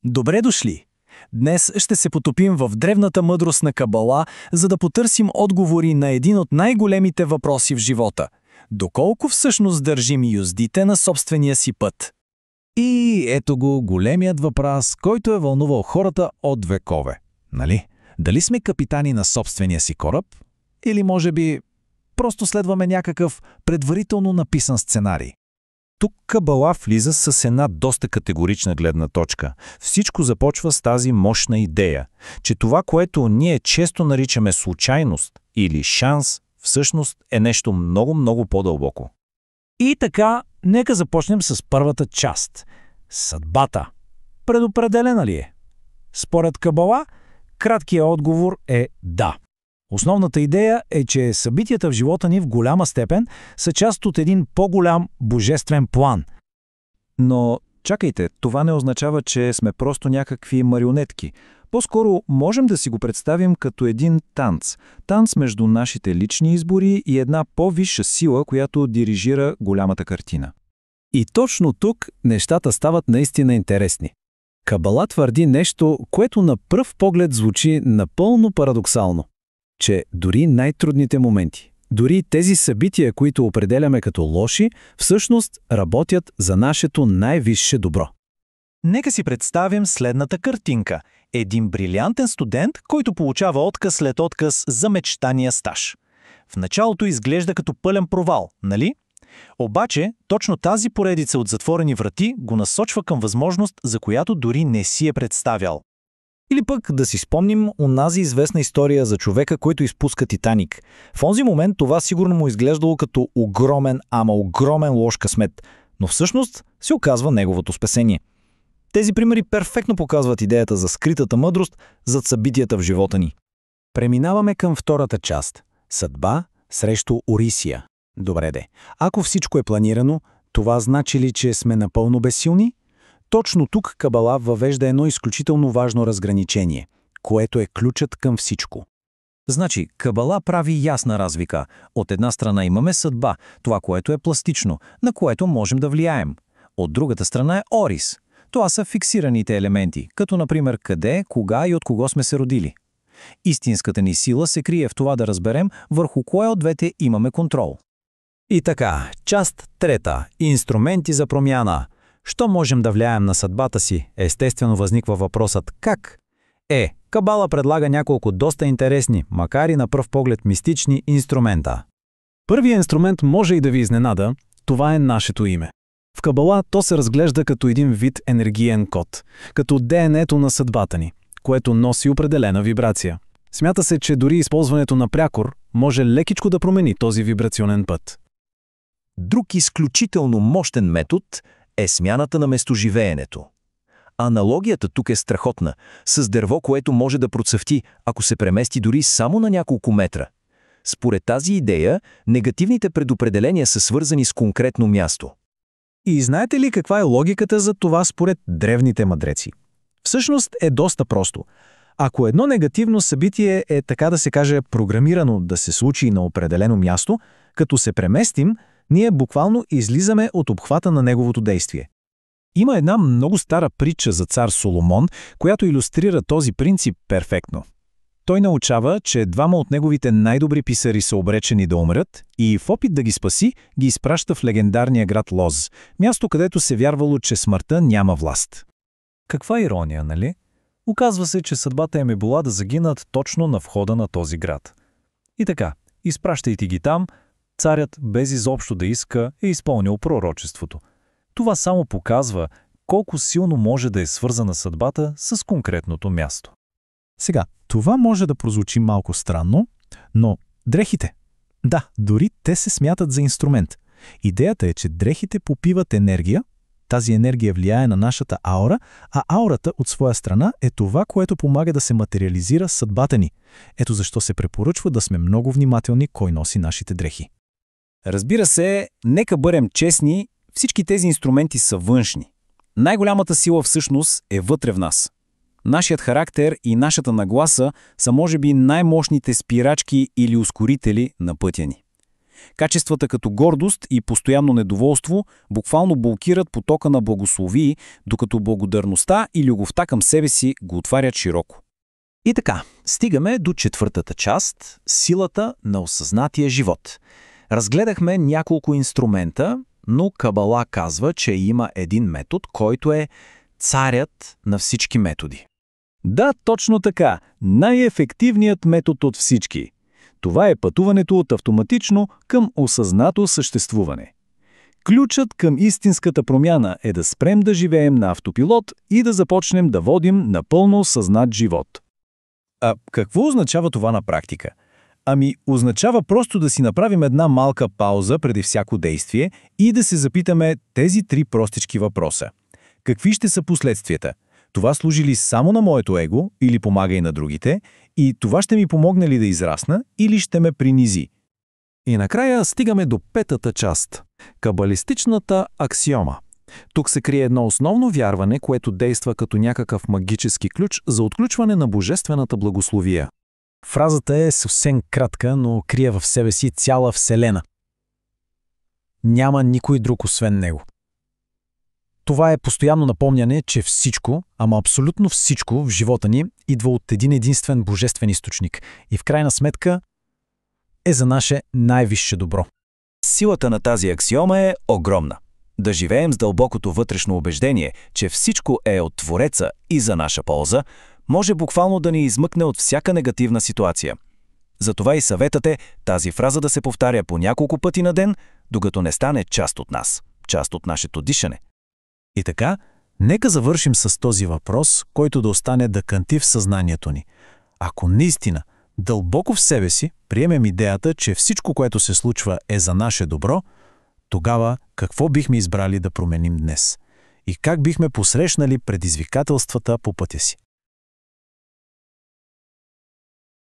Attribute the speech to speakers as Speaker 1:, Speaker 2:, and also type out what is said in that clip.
Speaker 1: Добре дошли! Днес ще се потопим в древната мъдрост на Кабала, за да потърсим отговори на един от най-големите въпроси в живота. Доколко всъщност държим юздите на собствения си път?
Speaker 2: И ето го големият въпрос, който е вълнувал хората от векове. Нали? Дали сме капитани на собствения си кораб? Или може би просто следваме някакъв предварително написан сценарий? Тук Кабала влиза с една доста категорична гледна точка. Всичко започва с тази мощна идея, че това, което ние често наричаме случайност или шанс, всъщност е нещо много по-дълбоко.
Speaker 3: И така, нека започнем с първата част – съдбата. Предопределена ли е? Според Кабала, краткият отговор е да. Основната идея е, че събитията в живота ни в голяма степен са част от един по-голям божествен план.
Speaker 2: Но чакайте, това не означава, че сме просто някакви марионетки. По-скоро можем да си го представим като един танц. Танц между нашите лични избори и една по-висша сила, която дирижира голямата картина.
Speaker 4: И точно тук нещата стават наистина интересни. Кабала твърди нещо, което на пръв поглед звучи напълно парадоксално. Че дори най-трудните моменти, дори тези събития, които определяме като лоши, всъщност работят за нашето най-висше добро.
Speaker 1: Нека си представим следната картинка. Един брилянтен студент, който получава отказ след отказ за мечтания стаж. В началото изглежда като пълен провал, нали? Обаче, точно тази поредица от затворени врати го насочва към възможност, за която дори не си е представял.
Speaker 3: Или пък да си спомним онази известна история за човека, който изпуска Титаник. В онзи момент това сигурно му изглеждало като огромен лош късмет, но всъщност се оказва неговото спасение. Тези примери перфектно показват идеята за скритата мъдрост зад събитията в живота ни.
Speaker 4: Преминаваме към втората част – съдба срещу Орисия. Добре де, ако всичко е планирано, това значи ли, че сме напълно безсилни? Точно тук Кабала въвежда едно изключително важно разграничение, което е ключът към всичко.
Speaker 1: Значи, Кабала прави ясна разлика. От една страна имаме съдба, това, което е пластично, на което можем да влияем. От другата страна е Орис. Това са фиксираните елементи, като например къде, кога и от кого сме се родили. Истинската ни сила се крие в това да разберем върху кое от двете имаме контрол.
Speaker 4: И така, част трета – инструменти за промяна. Що можем да влияем на съдбата си? Естествено възниква въпросът как? Кабала предлага няколко доста интересни, макар и на пръв поглед мистични инструмента. Първият инструмент може и да ви изненада, това е нашето име. В Кабала то се разглежда като един вид енергиен код, като ДНЕ-то на съдбата ни, което носи определена вибрация. Смята се, че дори използването на прякор може лекичко да промени този вибрационен път.
Speaker 5: Друг изключително мощен метод е смяната на местоживеенето. Аналогията тук е страхотна, с дърво, което може да процъфти, ако се премести дори само на няколко метра. Според тази идея, негативните предопределения са свързани с конкретно място.
Speaker 4: И знаете ли каква е логиката за това според древните мъдреци? Всъщност е доста просто. Ако едно негативно събитие е, така да се каже, програмирано да се случи на определено място, като се преместим, ние буквално излизаме от обхвата на неговото действие. Има една много стара притча за цар Соломон, която илюстрира този принцип перфектно. Той научава, че двама от неговите най-добри писари са обречени да умрат и в опит да ги спаси, ги изпраща в легендарния град Лоз, място, където се вярвало, че смъртта няма власт.
Speaker 1: Каква ирония, нали? Оказва се, че съдбата им е била да загинат точно на входа на този град. И така, изпращайки ги там, царят, без изобщо да иска, е изпълнил пророчеството. Това само показва колко силно може да е свързана съдбата с конкретното място.
Speaker 4: Сега, това може да прозвучи малко странно, но дрехите. Да, дори те се смятат за инструмент. Идеята е, че дрехите попиват енергия, тази енергия влияе на нашата аура, а аурата от своя страна е това, което помага да се материализира съдбата ни. Ето защо се препоръчва да сме много внимателни кой носи нашите дрехи.
Speaker 3: Разбира се, нека бъдем честни, всички тези инструменти са външни. Най-голямата сила всъщност е вътре в нас. Нашият характер и нашата нагласа са може би най-мощните спирачки или ускорители на пътя ни.
Speaker 6: Качествата като гордост и постоянно недоволство буквално блокират потока на благословии, докато благодарността и любовта към себе си го отварят широко.
Speaker 1: И така, стигаме до четвъртата част – силата на осъзнатия живот. Разгледахме няколко инструмента, но Кабала казва, че има един метод, който е царят на всички методи.
Speaker 4: Да, точно така. Най-ефективният метод от всички. Това е пътуването от автоматично към осъзнато съществуване. Ключът към истинската промяна е да спрем да живеем на автопилот и да започнем да водим напълно осъзнат живот.
Speaker 1: А какво означава това на практика? Ами, означава просто да си направим една малка пауза преди всяко действие и да се запитаме тези три простички въпроса. Какви ще са последствията? Това служи ли само на моето его или помага и на другите? И това ще ми помогне ли да израсна или ще ме принизи?
Speaker 2: И накрая стигаме до петата част – кабалистичната аксиома. Тук се крие едно основно вярване, което действа като някакъв магически ключ за отключване на божествената благословия.
Speaker 4: Фразата е съвсем кратка, но крие в себе си цяла вселена. Няма никой друг освен него. Това е постоянно напомняне, че всичко, ама абсолютно всичко в живота ни идва от един единствен божествен източник и в крайна сметка е за наше най-висше добро.
Speaker 5: Силата на тази аксиома е огромна. Да живеем с дълбокото вътрешно убеждение, че всичко е от Твореца и за наша полза, може буквално да ни измъкне от всяка негативна ситуация. Затова и съветът е тази фраза да се повтаря по няколко пъти на ден, докато не стане част от нас, част от нашето дишане.
Speaker 4: И така, нека завършим с този въпрос, който да остане да кънти в съзнанието ни. Ако наистина дълбоко в себе си приемем идеята, че всичко, което се случва е за наше добро, тогава какво бихме избрали да променим днес? И как бихме посрещнали предизвикателствата по пътя си?